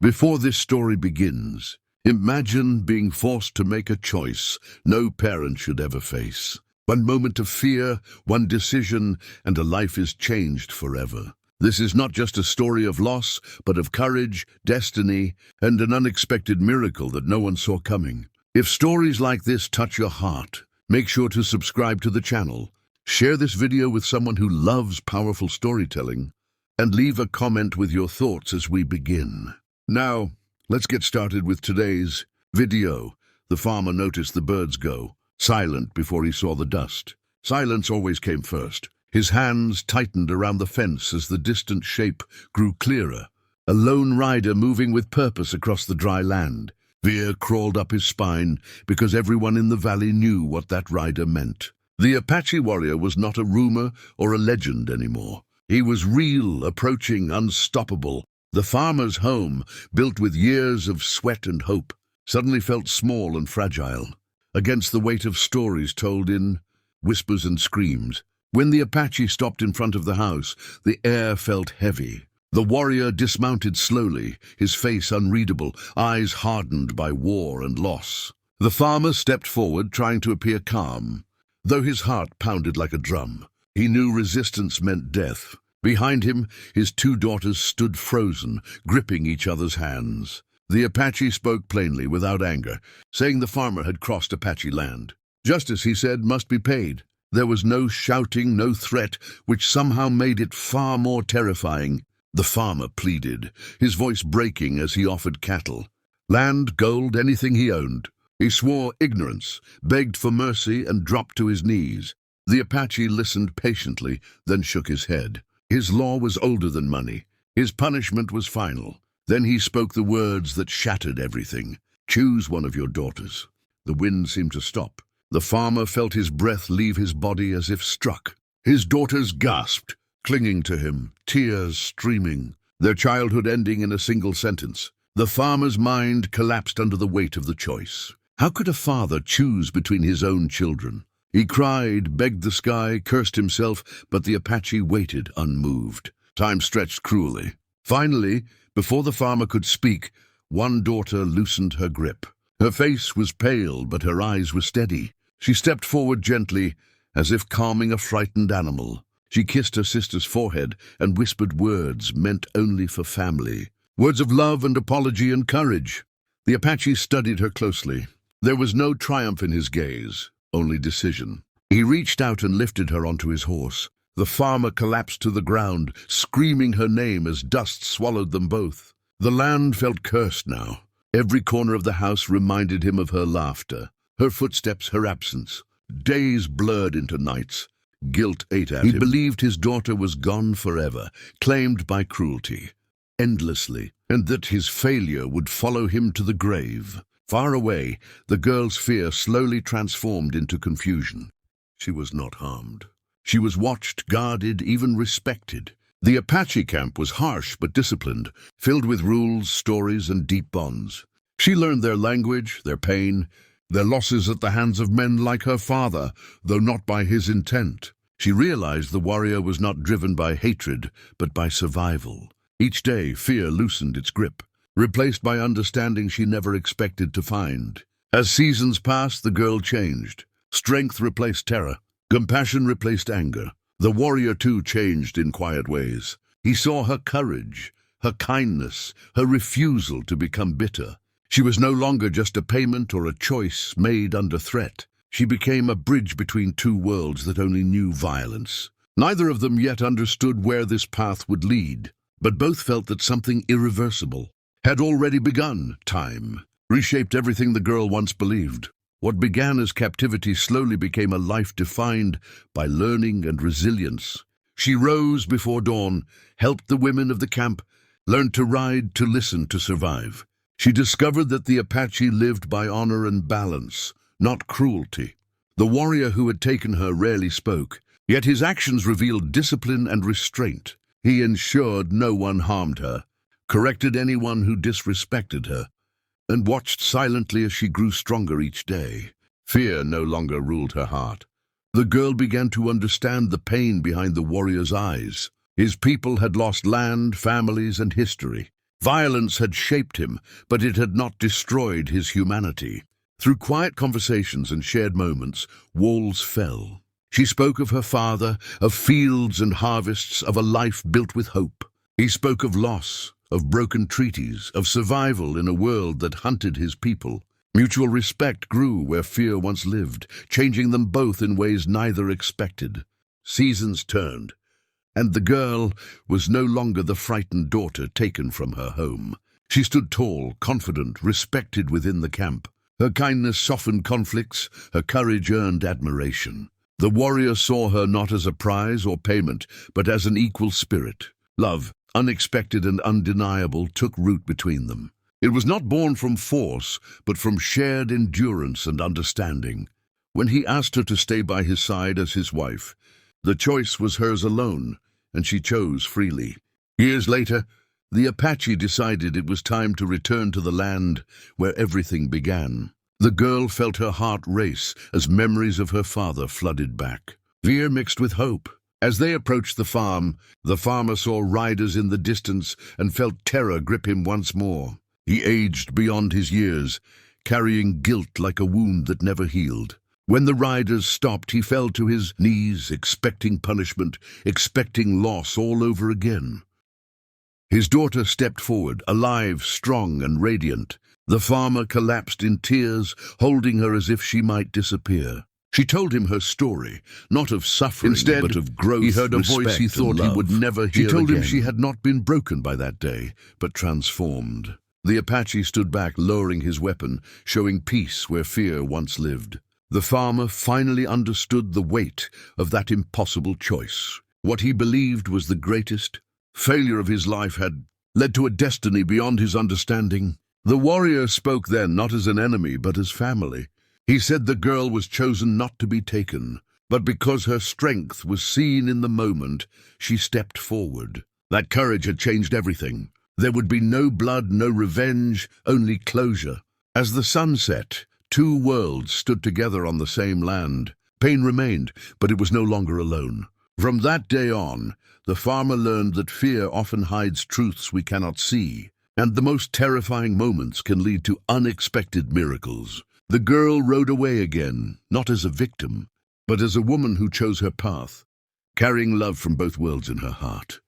Before this story begins, imagine being forced to make a choice no parent should ever face. One moment of fear, one decision, and a life is changed forever. This is not just a story of loss, but of courage, destiny, and an unexpected miracle that no one saw coming. If stories like this touch your heart, make sure to subscribe to the channel, share this video with someone who loves powerful storytelling, and leave a comment with your thoughts as we begin. Now, let's get started with today's video. The farmer noticed the birds go silent before he saw the dust. Silence always came first. His hands tightened around the fence as the distant shape grew clearer. A lone rider moving with purpose across the dry land. Fear crawled up his spine because everyone in the valley knew what that rider meant. The Apache warrior was not a rumor or a legend anymore. He was real, approaching, unstoppable. The farmer's home, built with years of sweat and hope, suddenly felt small and fragile, against the weight of stories told in whispers and screams. When the Apache stopped in front of the house, the air felt heavy. The warrior dismounted slowly, his face unreadable, eyes hardened by war and loss. The farmer stepped forward, trying to appear calm, though his heart pounded like a drum. He knew resistance meant death. Behind him, his two daughters stood frozen, gripping each other's hands. The Apache spoke plainly, without anger, saying the farmer had crossed Apache land. Justice, he said, must be paid. There was no shouting, no threat, which somehow made it far more terrifying. The farmer pleaded, his voice breaking as he offered cattle. Land, gold, anything he owned. He swore ignorance, begged for mercy, and dropped to his knees. The Apache listened patiently, then shook his head. His law was older than money. His punishment was final. Then he spoke the words that shattered everything. Choose one of your daughters. The wind seemed to stop. The farmer felt his breath leave his body as if struck. His daughters gasped, clinging to him, tears streaming, their childhood ending in a single sentence. The farmer's mind collapsed under the weight of the choice. How could a father choose between his own children? He cried, begged the sky, cursed himself, but the Apache waited unmoved. Time stretched cruelly. Finally, before the farmer could speak, one daughter loosened her grip. Her face was pale, but her eyes were steady. She stepped forward gently, as if calming a frightened animal. She kissed her sister's forehead and whispered words meant only for family. Words of love and apology and courage. The Apache studied her closely. There was no triumph in his gaze, only decision. He reached out and lifted her onto his horse. The farmer collapsed to the ground, screaming her name as dust swallowed them both. The land felt cursed now. Every corner of the house reminded him of her laughter, her footsteps, her absence. Days blurred into nights. Guilt ate at him. He believed his daughter was gone forever, claimed by cruelty, endlessly, and that his failure would follow him to the grave. Far away, the girl's fear slowly transformed into confusion. She was not harmed. She was watched, guarded, even respected. The Apache camp was harsh but disciplined, filled with rules, stories, and deep bonds. She learned their language, their pain, their losses at the hands of men like her father, though not by his intent. She realized the warrior was not driven by hatred, but by survival. Each day, fear loosened its grip, replaced by understanding she never expected to find. As seasons passed, the girl changed. Strength replaced terror. Compassion replaced anger. The warrior, too, changed in quiet ways. He saw her courage, her kindness, her refusal to become bitter. She was no longer just a payment or a choice made under threat. She became a bridge between two worlds that only knew violence. Neither of them yet understood where this path would lead, but both felt that something irreversible had already begun. Time reshaped everything the girl once believed. What began as captivity slowly became a life defined by learning and resilience. She rose before dawn, helped the women of the camp, learned to ride, to listen, to survive. She discovered that the Apache lived by honor and balance, not cruelty. The warrior who had taken her rarely spoke, yet his actions revealed discipline and restraint. He ensured no one harmed her, corrected anyone who disrespected her, and watched silently as she grew stronger each day. Fear no longer ruled her heart. The girl began to understand the pain behind the warrior's eyes. His people had lost land, families, and history. Violence had shaped him, but it had not destroyed his humanity. Through quiet conversations and shared moments, walls fell. She spoke of her father, of fields and harvests, of a life built with hope. He spoke of loss, of broken treaties, of survival in a world that hunted his people. Mutual respect grew where fear once lived, changing them both in ways neither expected. Seasons turned, and the girl was no longer the frightened daughter taken from her home. She stood tall, confident, respected within the camp. Her kindness softened conflicts, her courage earned admiration. The warrior saw her not as a prize or payment, but as an equal spirit. Love, unexpected and undeniable, took root between them. It was not born from force, but from shared endurance and understanding. When he asked her to stay by his side as his wife, the choice was hers alone, and she chose freely. Years later, the Apache decided it was time to return to the land where everything began. The girl felt her heart race as memories of her father flooded back. Fear mixed with hope. As they approached the farm, the farmer saw riders in the distance and felt terror grip him once more. He aged beyond his years, carrying guilt like a wound that never healed. When the riders stopped, he fell to his knees, expecting punishment, expecting loss all over again. His daughter stepped forward, alive, strong, and radiant. The farmer collapsed in tears, holding her as if she might disappear. She told him her story, not of suffering, but of growth. He heard a voice he thought he would never hear again. She told him she had not been broken by that day, but transformed. The Apache stood back, lowering his weapon, showing peace where fear once lived. The farmer finally understood the weight of that impossible choice. What he believed was the greatest failure of his life had led to a destiny beyond his understanding. The warrior spoke then not as an enemy, but as family. He said the girl was chosen not to be taken, but because her strength was seen in the moment, she stepped forward. That courage had changed everything. There would be no blood, no revenge, only closure. As the sun set, two worlds stood together on the same land. Pain remained, but it was no longer alone. From that day on, the farmer learned that fear often hides truths we cannot see, and the most terrifying moments can lead to unexpected miracles. The girl rode away again, not as a victim, but as a woman who chose her path, carrying love from both worlds in her heart.